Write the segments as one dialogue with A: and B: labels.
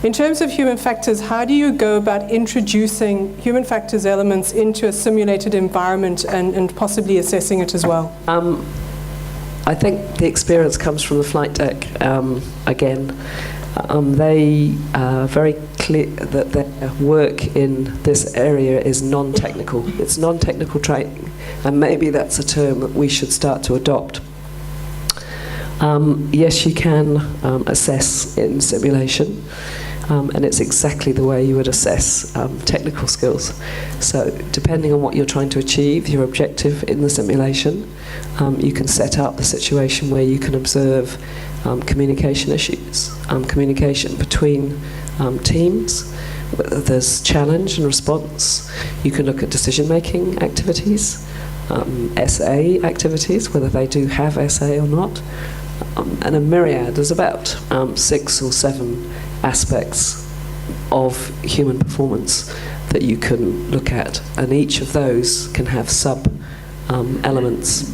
A: In terms of human factors, how do you go about introducing human factors elements into a simulated environment and possibly assessing it as well?
B: I think the experience comes from the flight deck. Again, they are very clear that their work in this area is non-technical. It's non-technical training, and maybe that's a term that we should start to adopt. Yes, you can assess in simulation, and it's exactly the way you would assess technical skills. So depending on what you're trying to achieve, your objective in the simulation, you can set up the situation where you can observe communication issues, communication between teams, whether there's challenge and response. You can look at decision-making activities, SA activities, whether they do have SA or not, and a myriad. There's about 6 or 7 aspects of human performance that you can look at, and each of those can have sub-elements.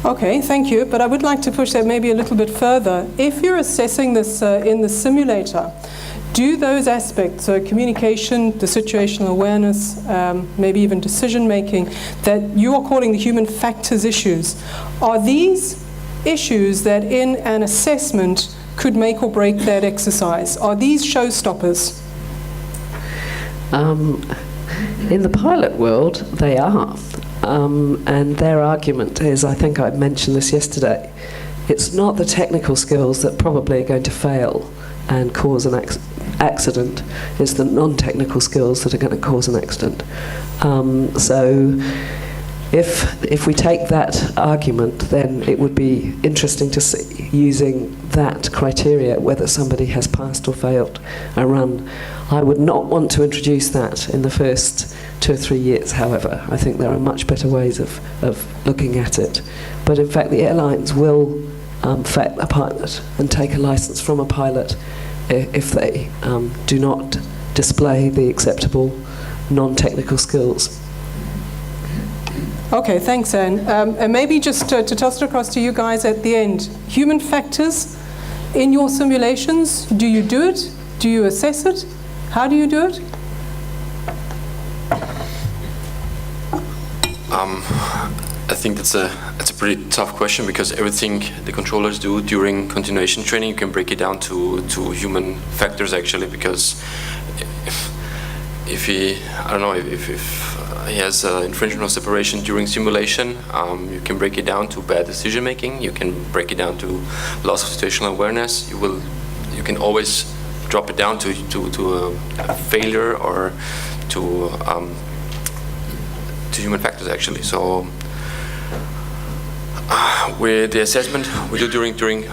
A: Okay, thank you, but I would like to push that maybe a little bit further. If you're assessing this in the simulator, do those aspects, so communication, the situational awareness, maybe even decision-making, that you are calling the human factors issues, are these issues that in an assessment could make or break that exercise? Are these showstoppers?
B: In the pilot world, they are. And their argument is, I think I mentioned this yesterday, it's not the technical skills that probably are going to fail and cause an accident, it's the non-technical skills that are going to cause an accident. So if we take that argument, then it would be interesting to see, using that criteria, whether somebody has passed or failed a run. I would not want to introduce that in the first 2 or 3 years, however. I think there are much better ways of looking at it. But in fact, the airlines will vet a pilot and take a license from a pilot if they do not display the acceptable non-technical skills.
A: Okay, thanks, Anne. And maybe just to toss it across to you guys at the end. Human factors in your simulations, do you do it? Do you assess it? How do you do it?
C: I think that's a pretty tough question, because everything the controllers do during continuation training, you can break it down to human factors actually, because if he, I don't know, if he has infringement of separation during simulation, you can break it down to bad decision making, you can break it down to loss of situational awareness, you can always drop it down to a failure or to human factors actually. So with the assessment we do during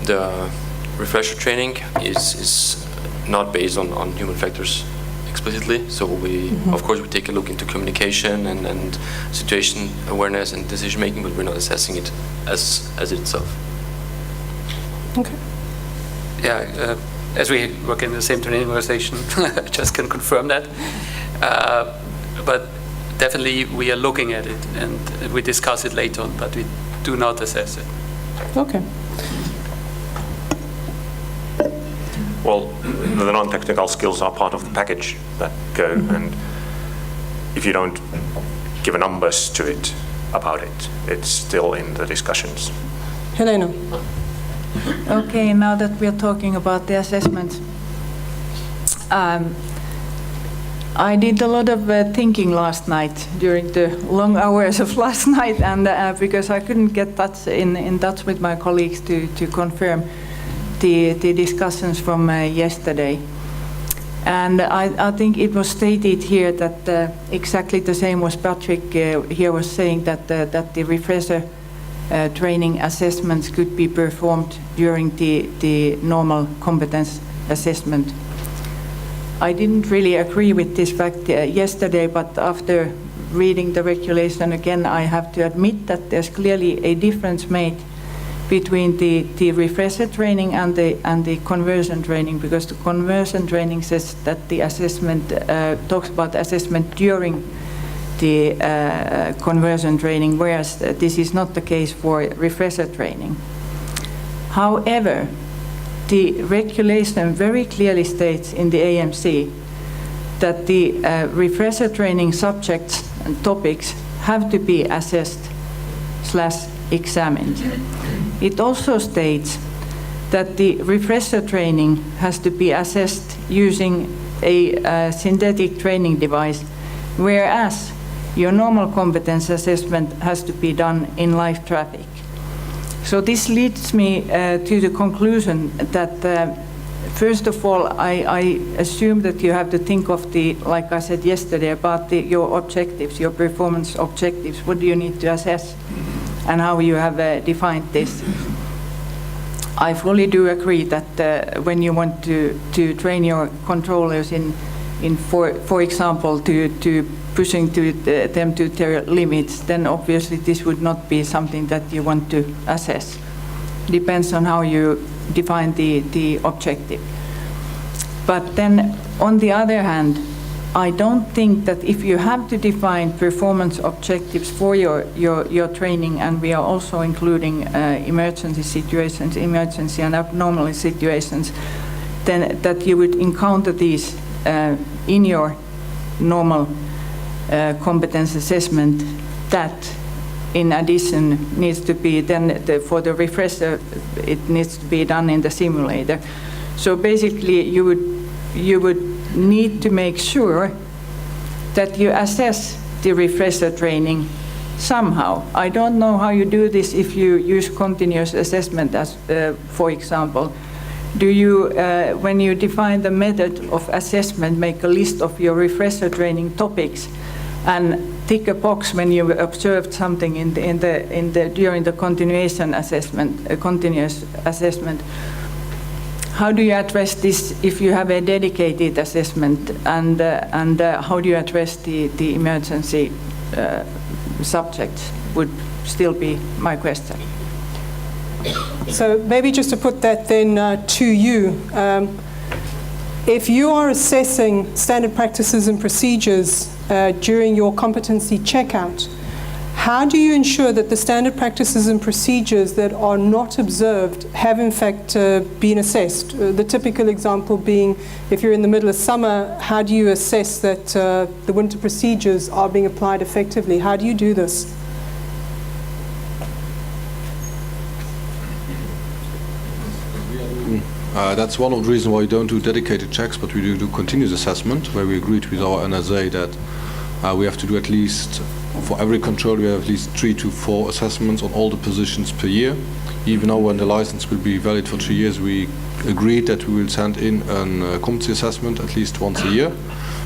C: the refresher training is not based on human factors explicitly. So we, of course, we take a look into communication and situation awareness and decision making, but we're not assessing it as itself.
A: Okay.
D: Yeah, as we work in the same training organization, I just can confirm that. But definitely we are looking at it and we discuss it later on, but we do not assess it.
A: Okay.
E: Well, the non-technical skills are part of the package that go, and if you don't give numbers to it about it, it's still in the discussions.
A: Helena.
F: Okay, now that we are talking about the assessment, I did a lot of thinking last night during the long hours of last night, and because I couldn't get in touch with my colleagues to confirm the discussions from yesterday. And I think it was stated here that exactly the same as Patrick here was saying, that the refresher training assessments could be performed during the normal competence assessment. I didn't really agree with this fact yesterday, but after reading the regulation again, I have to admit that there's clearly a difference made between the refresher training and the conversion training, because the conversion training says that the assessment talks about assessment during the conversion training, whereas this is not the case for refresher training. However, the regulation very clearly states in the AMC that the refresher training subjects and topics have to be assessed/examined. It also states that the refresher training has to be assessed using a synthetic training device, whereas your normal competence assessment has to be done in live traffic. So this leads me to the conclusion that first of all, I assume that you have to think of like I said yesterday, about your objectives, your performance objectives. What do you need to assess and how you have defined this? I fully do agree that when you want to train your controllers for example, to pushing them to their limits, then obviously this would not be something that you want to assess. Depends on how you define the objective. But then, on the other hand, I don't think that if you have to define performance objectives for your training, and we are also including emergency situations, emergency and abnormal situations, then that you would encounter these in your normal competence assessment, that in addition needs to be then for the refresher, it needs to be done in the simulator. So basically you would need to make sure that you assess the refresher training somehow. I don't know how you do this if you use continuous assessment as, for example. Do you, when you define the method of assessment, make a list of your refresher training topics and tick a box when you observed something during the continuation assessment, continuous assessment? How do you address this if you have a dedicated assessment, and how do you address the emergency subjects would still be my question.
A: So maybe just to put that then to you, if you are assessing standard practices and procedures during your competency checkout, how do you ensure that the standard practices and procedures that are not observed have in fact been assessed? The typical example being, if you're in the middle of summer, how do you assess that the winter procedures are being applied effectively? How do you do this?
G: That's one of the reasons why we don't do dedicated checks, but we do continuous assessment, where we agreed with our NSA that we have to do at least, for every control, we have at least 3 to 4 assessments on all the positions per year. Even though when the license will be valid for 3 years, we agreed that we will send in a competency assessment at least once a year,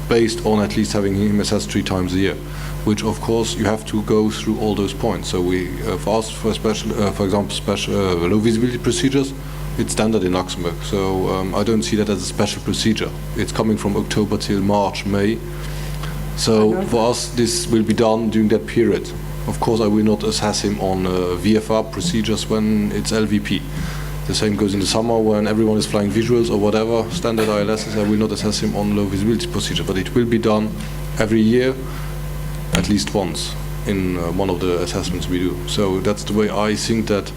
G: based on at least having him assessed 3 times a year, which of course you have to go through all those points. So we, for us, for example, special low visibility procedures, it's standard in Luxembourg. So I don't see that as a special procedure. It's coming from October till March, May. So for us, this will be done during that period. Of course, I will not assess him on VFR procedures when it's LVP. The same goes in the summer when everyone is flying visuals or whatever, standard ILSs. I will not assess him on low visibility procedure, but it will be done every year, at least once, in one of the assessments we do. So that's the way I think that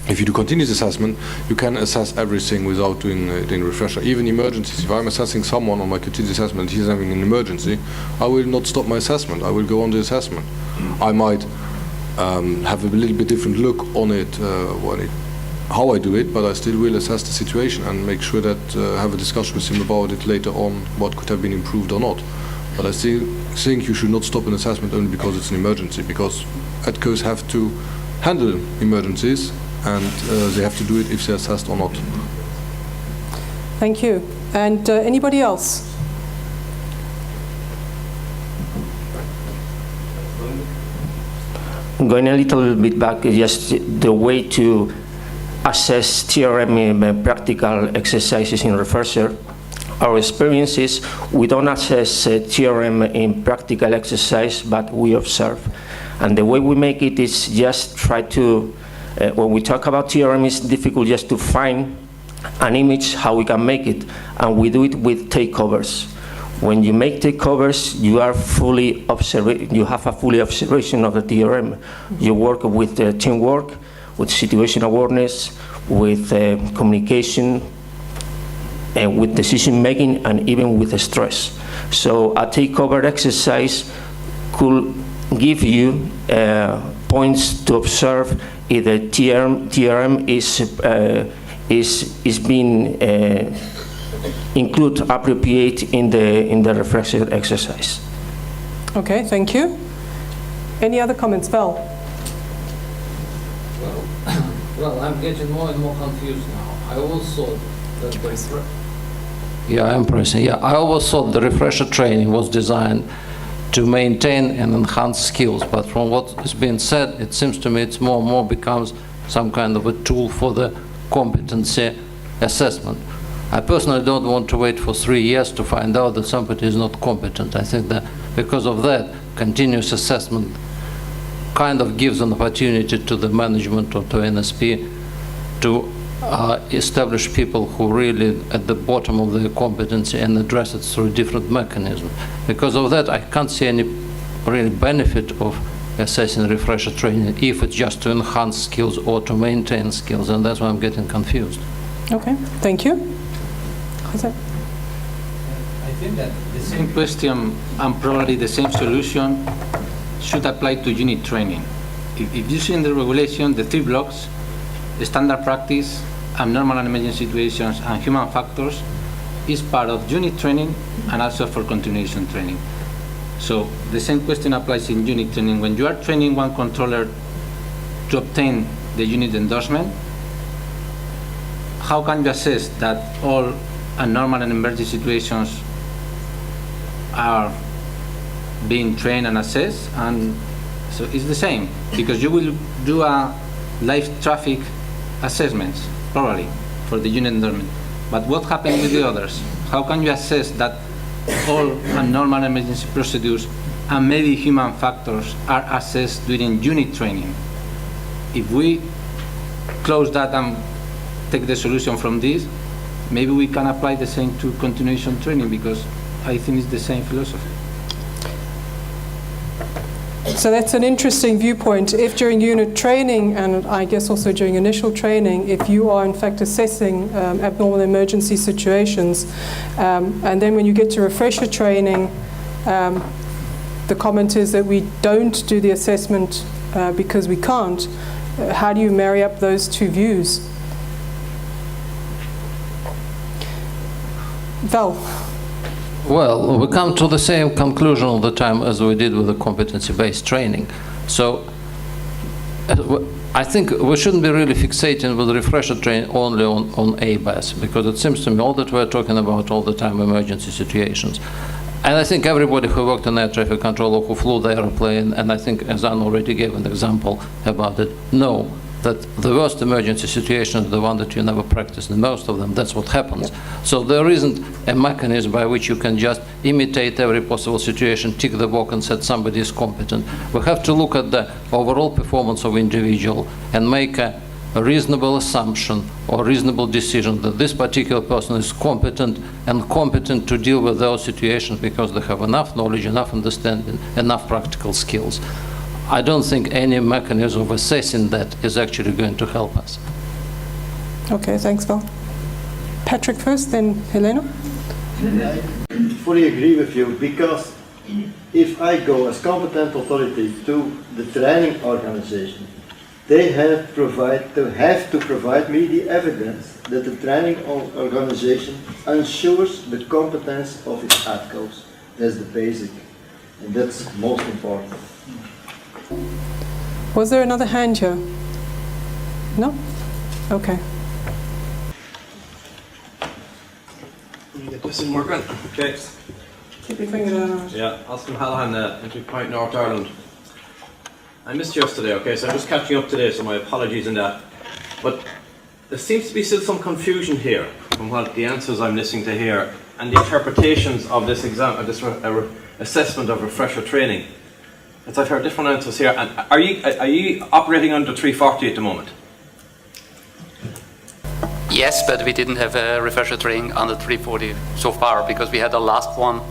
G: if you do continuous assessment, you can assess everything without doing refresher. Even emergencies. If I'm assessing someone on my continuous assessment, he's having an emergency, I will not stop my assessment. I will go on the assessment. I might have a little bit different look on it, how I do it, but I still will assess the situation and make sure that have a discussion with him about it later on, what could have been improved or not. But I still think you should not stop an assessment only because it's an emergency, because ATCOs have to handle emergencies, and they have to do it if they're assessed or not.
A: Thank you. And anybody else?
H: Going a little bit back, just the way to assess TRM in practical exercises in refresher. Our experience is we don't assess TRM in practical exercise, but we observe. And the way we make it is just try to when we talk about TRM, it's difficult just to find an image how we can make it, and we do it with takeovers. When you make takeovers, you are fully you have a fully observation of the TRM. You work with teamwork, with situation awareness, with communication, with decision making, and even with stress. So a takeover exercise could give you points to observe if the TRM is being included appropriate in the refresher exercise.
A: Okay, thank you. Any other comments, Val?
I: Well, I'm getting more and more confused now. I always thought that I always thought the refresher training was designed to maintain and enhance skills, but from what is being said, it seems to me it's more and more becomes some kind of a tool for the competency assessment. I personally don't want to wait for 3 years to find out that somebody is not competent. I think that because of that, continuous assessment kind of gives an opportunity to the management or to NSP to establish people who really at the bottom of their competency and address it through different mechanisms. Because of that, I can't see any really benefit of assessing refresher training if it's just to enhance skills or to maintain skills, and that's why I'm getting confused.
A: Okay, thank you. Jose?
I: I think that the same question and probably the same solution should apply to unit training. If you see in the regulation the 3 blocks, the standard practice, abnormal and emergency situations, and human factors, is part of unit training and also for continuation training. So the same question applies in unit training. When you are training one controller to obtain the unit endorsement, how can you assess that all abnormal and emergency situations are being trained and assessed? And so it's the same, because you will do a live traffic assessments probably for the unit endorsement. But what happens with the others? How can you assess that all abnormal emergency procedures and maybe human factors are assessed during unit training? If we close that and take the solution from this, maybe we can apply the same to continuation training, because I think it's the same philosophy.
A: So that's an interesting viewpoint. If during unit training, and I guess also during initial training, if you are in fact assessing abnormal emergency situations, and then when you get to refresher training, the comment is that we don't do the assessment because we can't. How do you marry up those two views? Val?
I: Well, we come to the same conclusion all the time as we did with the competency-based training. So I think we shouldn't be really fixating with refresher training only on ABAS, because it seems to me all that we're talking about all the time emergency situations. And I think everybody who worked in air traffic control or who flew the airplane, and I think Azan already gave an example about it, know that the worst emergency situation is the one that you never practice in most of them. That's what happens. Yep. So there isn't a mechanism by which you can just imitate every possible situation, tick the box and say somebody is competent. We have to look at the overall performance of individual and make a reasonable assumption or reasonable decision that this particular person is competent and competent to deal with those situations because they have enough knowledge, enough understanding, enough practical skills. I don't think any mechanism of assessing that is actually going to help us.
A: Okay, thanks, Val. Patrick first, then Helena.
J: I fully agree with you, because if I go as competent authority to the training organization, they have to provide me the evidence that the training organization ensures the competence of its ATCOs. That's the basic, and that's most important.
A: Was there another hand here? No? Okay.
K: We're good. Okay.
A: Keep your finger down.
K: Yeah, Austin Hallahan, Entry Point, North Ireland. I missed yesterday, okay, so I'm just catching up today, so my apologies in that. But there seems to be still some confusion here from what the answers I'm listening to here and the interpretations of this exam, of this assessment of refresher training. As I've heard different answers here. And are you operating under 340 at the moment?
D: Yes, but we didn't have a refresher training under 340 so far because we had the last one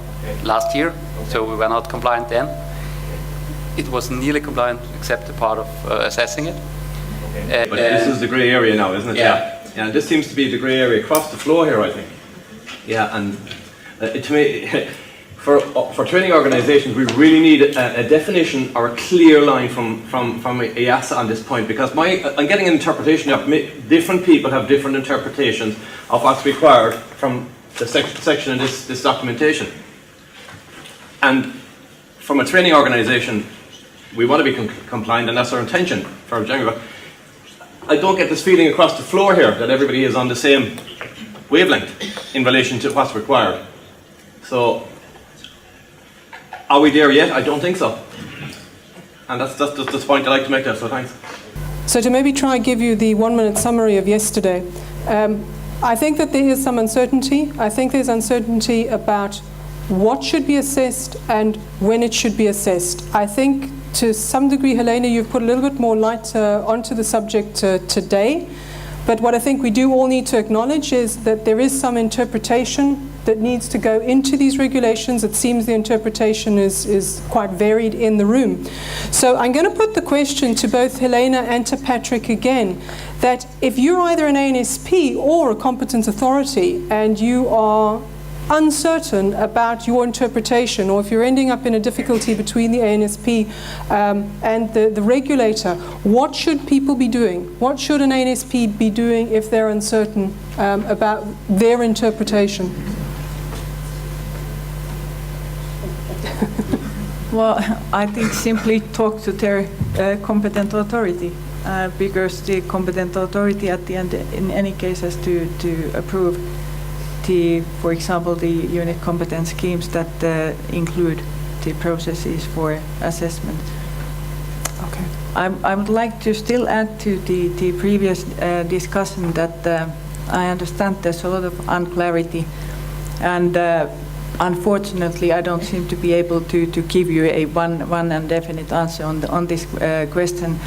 D: last year, so we were not compliant then. It was nearly compliant except the part of assessing it.
K: But this is the grey area now, isn't it?
D: Yeah.
K: Yeah, this seems to be the grey area across the floor here, I think. Yeah, and to me, for training organisations, we really need a definition or a clear line from EASA on this point, because I'm getting an interpretation of different people have different interpretations of what's required from the section in this documentation. And from a training organisation, we want to be compliant, and that's our intention for January. But I don't get this feeling across the floor here that everybody is on the same wavelength in relation to what's required. So, are we there yet? I don't think so. And that's the point I'd like to make there, so thanks.
A: So to maybe try and give you the 1-minute summary of yesterday, I think that there is some uncertainty. I think there's uncertainty about what should be assessed and when it should be assessed. I think to some degree, Helena, you've put a little bit more light onto the subject today. But what I think we do all need to acknowledge is that there is some interpretation that needs to go into these regulations. It seems the interpretation is quite varied in the room. So I'm going to put the question to both Helena and to Patrick again, that if you're either an ANSP or a competent authority and you are uncertain about your interpretation, or if you're ending up in a difficulty between the ANSP and the regulator, what should people be doing? What should an ANSP be doing if they're uncertain about their interpretation?
F: Well, I think simply talk to their competent authority, because the competent authority at the end, in any case, has to approve for example, the unit competence schemes that include the processes for assessment.
A: Okay.
F: I would like to still add to the previous discussion that I understand there's a lot of unclarity, and unfortunately I don't seem to be able to give you a one and definite answer on this question.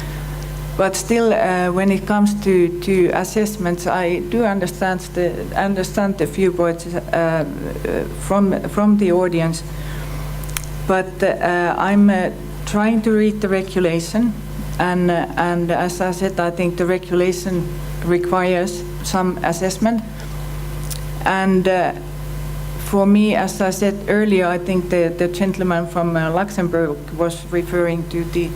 F: But still, when it comes to assessments, I do understand the viewpoints from the audience. But I'm trying to read the regulation, and as I said, I think the regulation requires some assessment. And for me, as I said earlier, I think the gentleman from Luxembourg was referring to the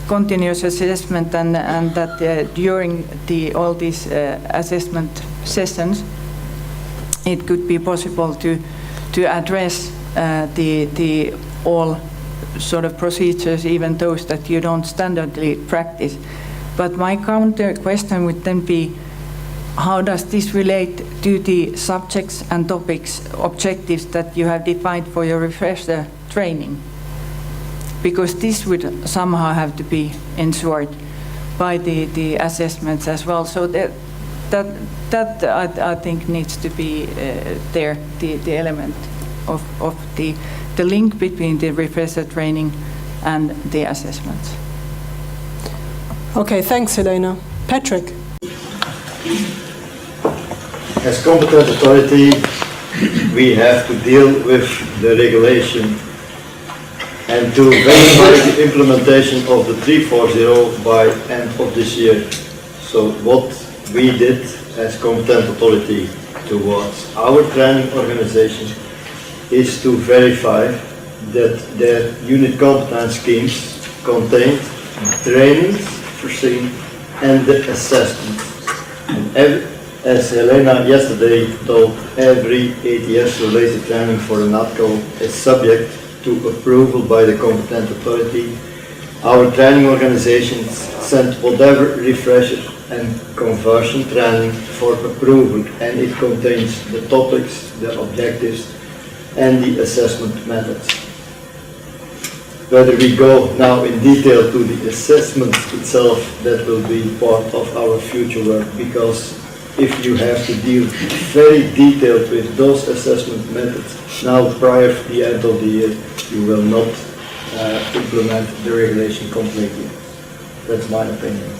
F: continuous assessment, and that during all these assessment sessions, it could be possible to address the all sort of procedures, even those that you don't standardly practice. But my counter question would then be, how does this relate to the subjects and topics, objectives that you have defined for your refresher training? Because this would somehow have to be ensured by the assessments as well. So that I think needs to be there, the element of the link between the refresher training and the assessments.
A: Okay, thanks, Helena. Patrick.
J: As competent authority, we have to deal with the regulation and to verify the implementation of the 340 by end of this year. So what we did as competent authority towards our training organization is to verify that their unit competence schemes contained trainings foreseen and the assessment. And as Helena yesterday told, every ATS related training for an ATCO is subject to approval by the competent authority. Our training organizations send whatever refresher and conversion training for approval, and it contains the topics, the objectives, and the assessment methods. Whether we go now in detail to the assessment itself, that will be part of our future work, because if you have to deal very detailed with those assessment methods now prior to the end of the year, you will not implement the regulation completely. That's my opinion.